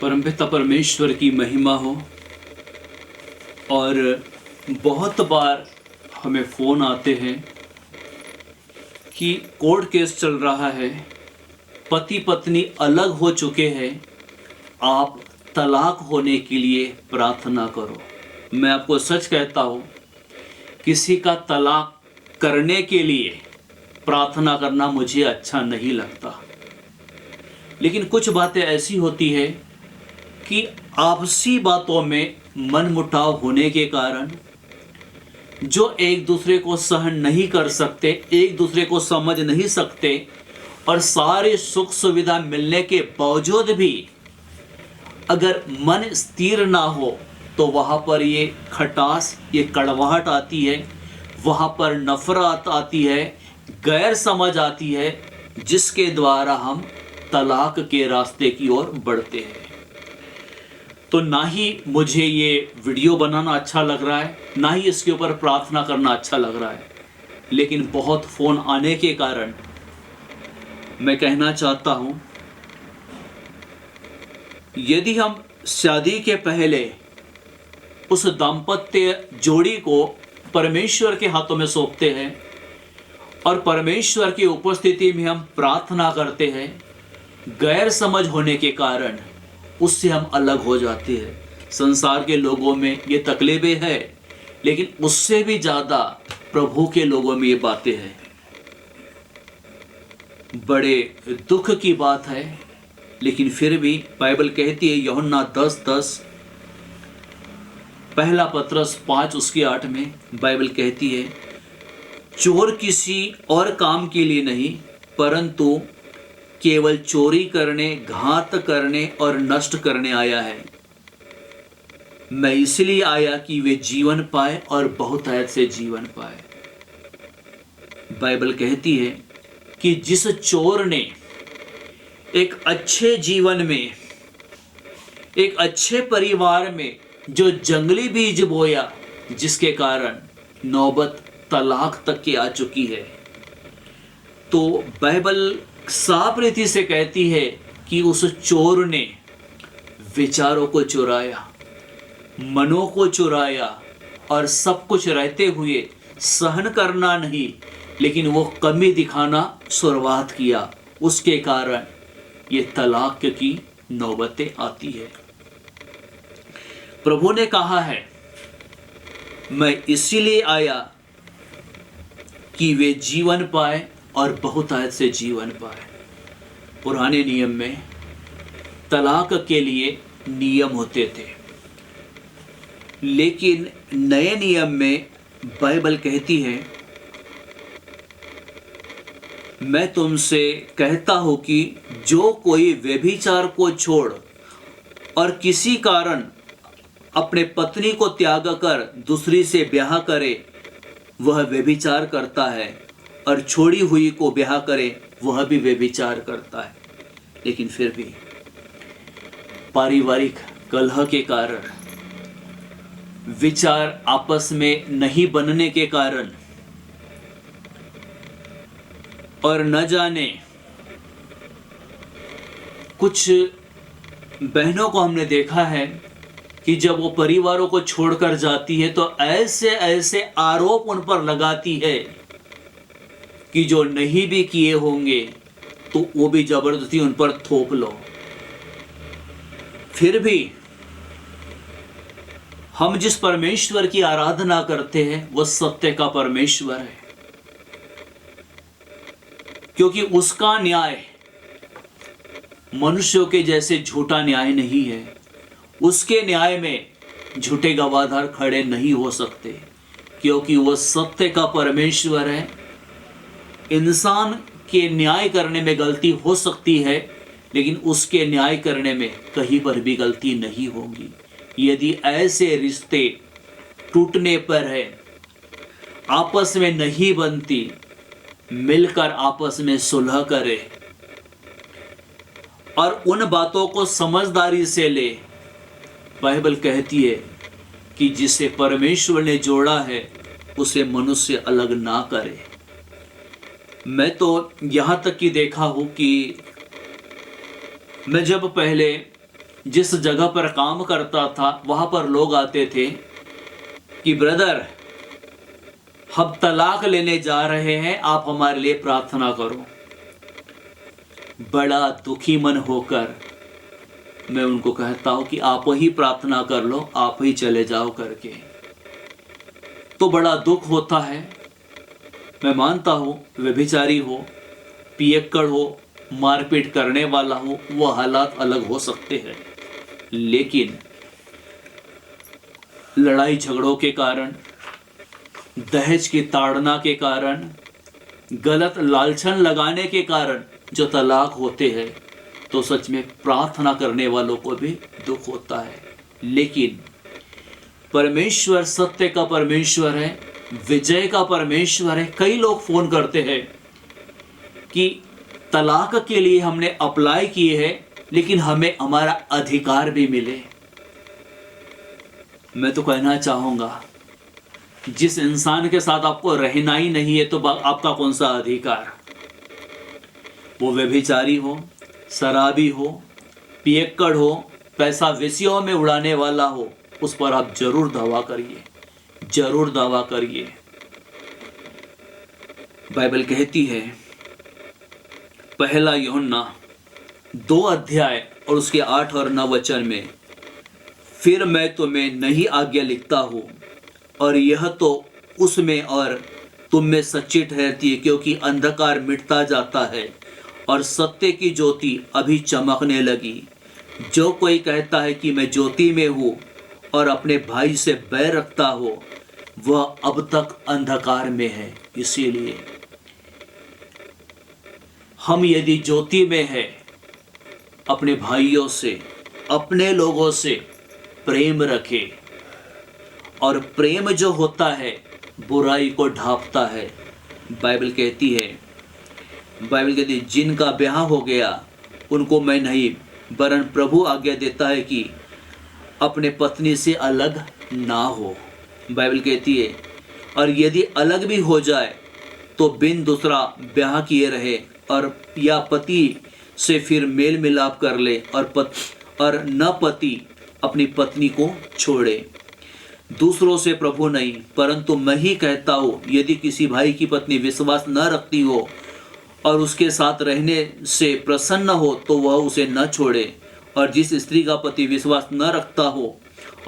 परमपिता परमेश्वर की महिमा हो। और बहुत बार हमें फ़ोन आते हैं कि कोर्ट केस चल रहा है, पति पत्नी अलग हो चुके हैं, आप तलाक होने के लिए प्रार्थना करो। मैं आपको सच कहता हूँ, किसी का तलाक करने के लिए प्रार्थना करना मुझे अच्छा नहीं लगता। लेकिन कुछ बातें ऐसी होती है कि आपसी बातों में मनमुटाव होने के कारण जो एक दूसरे को सहन नहीं कर सकते, एक दूसरे को समझ नहीं सकते और सारे सुख सुविधा मिलने के बावजूद भी अगर मन स्थिर ना हो तो वहाँ पर ये खटास, ये कड़वाहट आती है, वहाँ पर नफरत आती है, गैर समझ आती है, जिसके द्वारा हम तलाक के रास्ते की ओर बढ़ते हैं। तो ना ही मुझे ये वीडियो बनाना अच्छा लग रहा है, ना ही इसके ऊपर प्रार्थना करना अच्छा लग रहा है, लेकिन बहुत फ़ोन आने के कारण मैं कहना चाहता हूँ, यदि हम शादी के पहले उस दाम्पत्य जोड़ी को परमेश्वर के हाथों में सौंपते हैं और परमेश्वर की उपस्थिति में हम प्रार्थना करते हैं, गैर समझ होने के कारण उससे हम अलग हो जाते हैं। संसार के लोगों में ये तकलीफें हैं, लेकिन उससे भी ज़्यादा प्रभु के लोगों में ये बातें हैं। बड़े दुख की बात है, लेकिन फिर भी बाइबल कहती है, यूहन्ना 10:10, पहला पतरस 5:8 में बाइबल कहती है, चोर किसी और काम के लिए नहीं परंतु केवल चोरी करने, घात करने और नष्ट करने आया है। मैं इसलिए आया कि वे जीवन पाए और बहुतायत से जीवन पाए। बाइबल कहती है कि जिस चोर ने एक अच्छे जीवन में, एक अच्छे परिवार में जो जंगली बीज बोया, जिसके कारण नौबत तलाक तक की आ चुकी है, तो बाइबल साफ रीति से कहती है कि उस चोर ने विचारों को चुराया, मनों को चुराया और सब कुछ रहते हुए सहन करना नहीं, लेकिन वो कमी दिखाना शुरुआत किया। उसके कारण ये तलाक की नौबतें आती है। प्रभु ने कहा है, मैं इसीलिए आया कि वे जीवन पाए और बहुतायत से जीवन पाए। पुराने नियम में तलाक के लिए नियम होते थे, लेकिन नए नियम में बाइबल कहती है, मैं तुमसे कहता हूं कि जो कोई व्यभिचार को छोड़ और किसी कारण अपने पत्नी को त्याग कर दूसरी से ब्याह करे, वह व्यभिचार करता है, और छोड़ी हुई को ब्याह करे वह भी व्यभिचार करता है। लेकिन फिर भी पारिवारिक कलह के कारण, विचार आपस में नहीं बनने के कारण, और न जाने कुछ बहनों को हमने देखा है कि जब वो परिवारों को छोड़कर जाती है तो ऐसे ऐसे आरोप उन पर लगाती है कि जो नहीं भी किए होंगे तो वो भी जबरदस्ती उन पर थोप लो। फिर भी हम जिस परमेश्वर की आराधना करते हैं वह सत्य का परमेश्वर है, क्योंकि उसका न्याय मनुष्यों के जैसे झूठा न्याय नहीं है। उसके न्याय में झूठे गवाहधार खड़े नहीं हो सकते, क्योंकि वह सत्य का परमेश्वर है। इंसान के न्याय करने में गलती हो सकती है, लेकिन उसके न्याय करने में कहीं पर भी गलती नहीं होगी। यदि ऐसे रिश्ते टूटने पर है, आपस में नहीं बनती, मिलकर आपस में सुलह करे और उन बातों को समझदारी से ले। बाइबल कहती है कि जिसे परमेश्वर ने जोड़ा है उसे मनुष्य अलग ना करे। मैं तो यहाँ तक कि देखा हूँ कि मैं जब पहले जिस जगह पर काम करता था वहाँ पर लोग आते थे कि ब्रदर, हम तलाक लेने जा रहे हैं, आप हमारे लिए प्रार्थना करो। बड़ा दुखी मन होकर मैं उनको कहता हूँ कि आप ही प्रार्थना कर लो, आप ही चले जाओ करके। तो बड़ा दुख होता है। मैं मानता हूँ व्यभिचारी हो, पियक्कड़ हो, मारपीट करने वाला हो, वह हालात अलग हो सकते हैं, लेकिन लड़ाई झगड़ों के कारण, दहेज की ताड़ना के कारण, गलत लालछन लगाने के कारण जो तलाक होते हैं, तो सच में प्रार्थना करने वालों को भी दुख होता है। लेकिन परमेश्वर सत्य का परमेश्वर है, विजय का परमेश्वर है। कई लोग फोन करते हैं कि तलाक के लिए हमने अप्लाई किए हैं, लेकिन हमें हमारा अधिकार भी मिले। मैं तो कहना चाहूँगा, जिस इंसान के साथ आपको रहना ही नहीं है तो आपका कौन सा अधिकार? वो व्यभिचारी हो, शराबी हो, पियक्कड़ हो, पैसा वेश्याओं में उड़ाने वाला हो, उस पर आप जरूर दावा करिए, जरूर दावा करिए। बाइबल कहती है पहला यूहन्ना 2 अध्याय और उसके 8 और 9 वचन में, फिर मैं तुम्हें नई आज्ञा लिखता हूँ, और यह तो उसमें और तुम में सच्ची ठहरती है, क्योंकि अंधकार मिटता जाता है और सत्य की ज्योति अभी चमकने लगी। जो कोई कहता है कि मैं ज्योति में हूँ और अपने भाई से बैर रखता हो, वह अब तक अंधकार में है। इसीलिए हम यदि ज्योति में है, अपने भाइयों से, अपने लोगों से प्रेम रखें, और प्रेम जो होता है बुराई को ढांपता है। बाइबल कहती है जिनका ब्याह हो गया उनको मैं नहीं, वरन प्रभु आज्ञा देता है कि अपने पत्नी से अलग ना हो। बाइबल कहती है और यदि अलग भी हो जाए तो बिन दूसरा ब्याह किए रहे, और या पति से फिर मेल मिलाप कर ले, और न पति अपनी पत्नी को छोड़े। दूसरों से प्रभु नहीं, परंतु मैं ही कहता हूँ, यदि किसी भाई की पत्नी विश्वास न रखती हो और उसके साथ रहने से प्रसन्न हो, तो वह उसे न छोड़े। और जिस स्त्री का पति विश्वास न रखता हो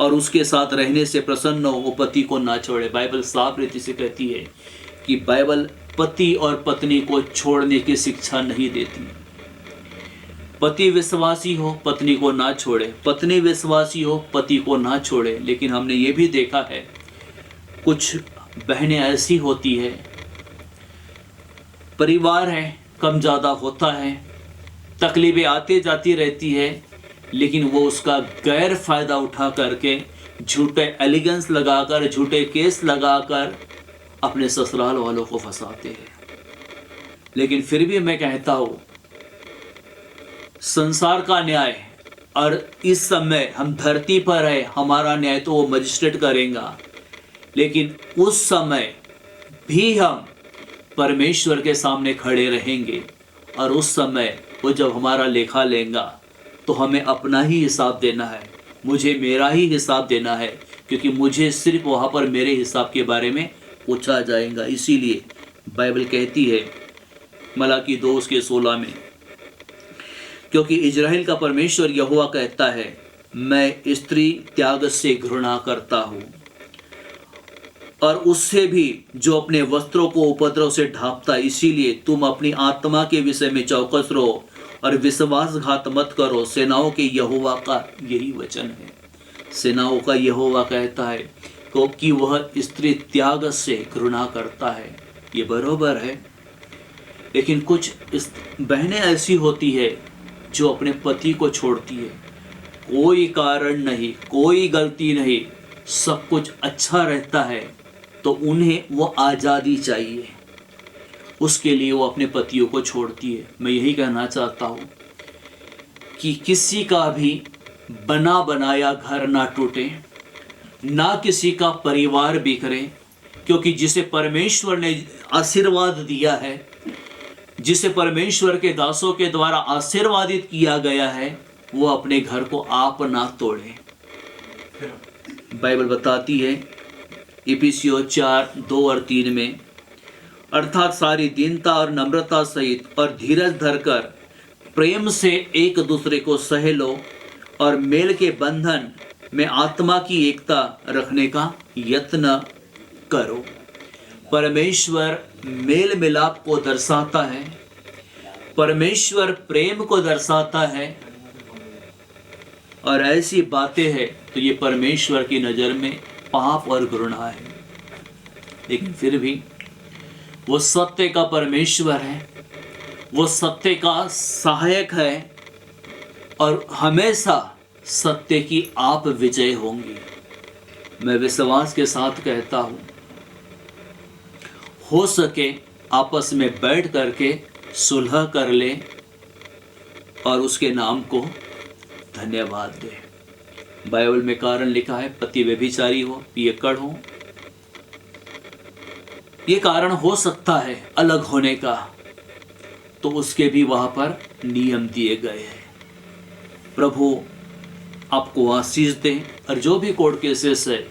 और उसके साथ रहने से प्रसन्न हो, वो पति को ना छोड़े। बाइबल साफ रीति से कहती है कि बाइबल पति और पत्नी को छोड़ने की शिक्षा नहीं देती। पति विश्वासी हो, पत्नी को ना छोड़े, पत्नी विश्वासी हो, पति को ना छोड़े। लेकिन हमने ये भी देखा है, कुछ बहनें ऐसी होती है, परिवार है, कम ज़्यादा होता है, तकलीफें आती जाती रहती है, लेकिन वो उसका गैर फायदा उठा करके झूठे एलिगेंस लगाकर, झूठे केस लगाकर अपने ससुराल वालों को फंसाते हैं। लेकिन फिर भी मैं कहता हूँ, संसार का न्याय, और इस समय हम धरती पर है, हमारा न्याय तो वो मजिस्ट्रेट करेगा, लेकिन उस समय भी हम परमेश्वर के सामने खड़े रहेंगे, और उस समय वो जब हमारा लेखा लेगा तो हमें अपना ही हिसाब देना है, मुझे मेरा ही हिसाब देना है, क्योंकि मुझे सिर्फ वहाँ पर मेरे हिसाब के बारे में पूछा जाएगा। इसीलिए बाइबल कहती है मलाकी 2:16 में, क्योंकि इजराइल का परमेश्वर यहोवा कहता है, मैं स्त्री त्याग से घृणा करता हूँ, और उससे भी जो अपने वस्त्रों को उपद्रव से ढांपता है। इसीलिए तुम अपनी आत्मा के विषय में चौकस रहो और विश्वासघात मत करो। सेनाओं के यहोवा का यही वचन है। सेनाओं का यहोवा कहता है क्योंकि वह स्त्री त्याग से घृणा करता है। ये बरोबर है, लेकिन कुछ बहनें ऐसी होती है जो अपने पति को छोड़ती है, कोई कारण नहीं, कोई गलती नहीं, सब कुछ अच्छा रहता है, तो उन्हें वो आज़ादी चाहिए, उसके लिए वो अपने पतियों को छोड़ती है। मैं यही कहना चाहता हूँ कि किसी का भी बना बनाया घर ना टूटे, ना किसी का परिवार बिखरे, क्योंकि जिसे परमेश्वर ने आशीर्वाद दिया है, जिसे परमेश्वर के दासों के द्वारा आशीर्वादित किया गया है, वो अपने घर को आप ना तोड़े। बाइबल बताती है इफिसियों 4:2 और 3 में, अर्थात सारी दीनता और नम्रता सहित और धीरज धरकर प्रेम से एक दूसरे को सह लो और मेल के बंधन में आत्मा की एकता रखने का यत्न करो। परमेश्वर मेल मिलाप को दर्शाता है, परमेश्वर प्रेम को दर्शाता है, और ऐसी बातें हैं तो ये परमेश्वर की नज़र में पाप और घृणा है। लेकिन फिर भी वो सत्य का परमेश्वर है, वो सत्य का सहायक है, और हमेशा सत्य की आप विजय होंगी। मैं विश्वास के साथ कहता हूँ, हो सके आपस में बैठ करके सुलह कर ले और उसके नाम को धन्यवाद दे। बाइबल में कारण लिखा है, पति व्यभिचारी हो, पियक्कड़ हो, ये कारण हो सकता है अलग होने का, तो उसके भी वहां पर नियम दिए गए हैं। प्रभु आपको आशीष दें, और जो भी कोर्ट केसेस है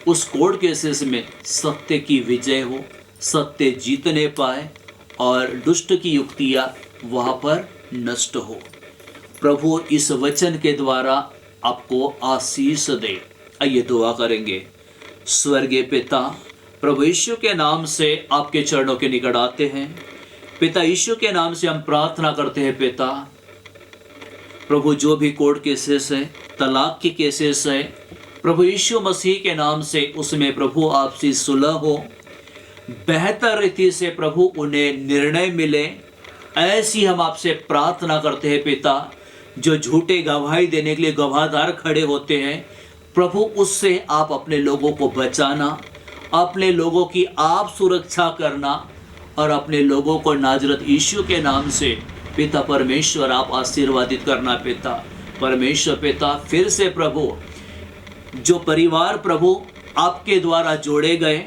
उस कोर्ट केसेस में सत्य की विजय हो, सत्य जीतने पाए और दुष्ट की युक्तियां वहां पर नष्ट हो। प्रभु इस वचन के द्वारा आपको आशीष दे। आइए दुआ करेंगे। स्वर्गीय पिता, प्रभु यीशु के नाम से आपके चरणों के निकट आते हैं। पिता यीशु के नाम से हम प्रार्थना करते हैं। पिता प्रभु, जो भी कोर्ट केसेस है, तलाक के केसेस है, प्रभु यीशु मसीह के नाम से उसमें प्रभु आपसी सुलह हो, बेहतर रीति से प्रभु उन्हें निर्णय मिले, ऐसी हम आपसे प्रार्थना करते हैं। पिता, जो झूठे गवाही देने के लिए गवाहदार खड़े होते हैं, प्रभु उससे आप अपने लोगों को बचाना, अपने लोगों की आप सुरक्षा करना, और अपने लोगों को नाजरत यीशु के नाम से पिता परमेश्वर आप आशीर्वादित करना। पिता परमेश्वर, पिता फिर से प्रभु जो परिवार प्रभु आपके द्वारा जोड़े गए,